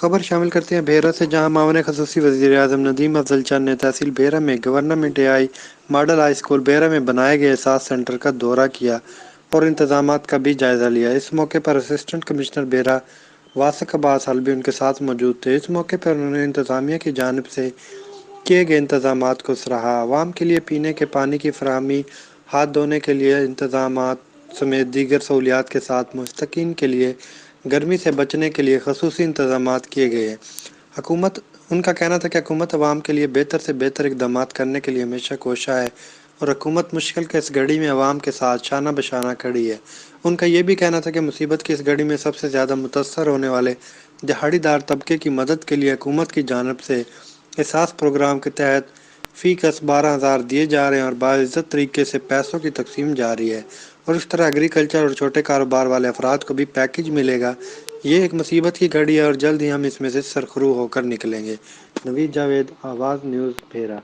خبر شامل کرتے ہیں بھیرا سے، جہاں معاون خصوصی وزیر اعظم ندیم افضل چند نے تحصیل بھیرا میں government a model high school Bhera میں بنائے گئے اساس سینٹر کا دورہ کیا اور انتظامات کا بھی جائزہ لیا۔ اس موقع پر اسسٹنٹ کمشنر بھیرا واسق عباس حلبی ان کے ساتھ موجود تھے۔ اس موقع پر انہوں نے انتظامیہ کی جانب سے کیے گئے انتظامات کو سراہا۔ عوام کے لیے پینے کے پانی کی فراہمی، ہاتھ دھونے کے لیے انتظامات سمیت دیگر سہولیات کے ساتھ مستحقین کے لیے گرمی سے بچنے کے لیے خصوصی انتظامات کیے گئے ہیں۔ ان کا کہنا تھا کہ حکومت عوام کے لیے بہتر سے بہتر اقدامات کرنے کے لیے ہمیشہ کوشاں ہے اور حکومت مشکل کے اس گھڑی میں عوام کے ساتھ شانہ بشانہ کھڑی ہے۔ ان کا یہ بھی کہنا تھا کہ مصیبت کی اس گھڑی میں سب سے زیادہ متاثر ہونے والے دہاڑی دار طبقے کی مدد کے لیے حکومت کی جانب سے اساس پروگرام کے تحت فی کس 12,000 دیے جا رہے ہیں اور باعزت طریقے سے پیسوں کی تقسیم جاری ہے، اور اس طرح ایگریکلچر اور چھوٹے کاروبار والے افراد کو بھی پیکیج ملے گا۔ یہ ایک مصیبت کی گھڑی ہے اور جلد ہی ہم اس میں سے سرخرو ہو کر نکلیں گے۔ نوید جاوید، آواز نیوز، بھیرا۔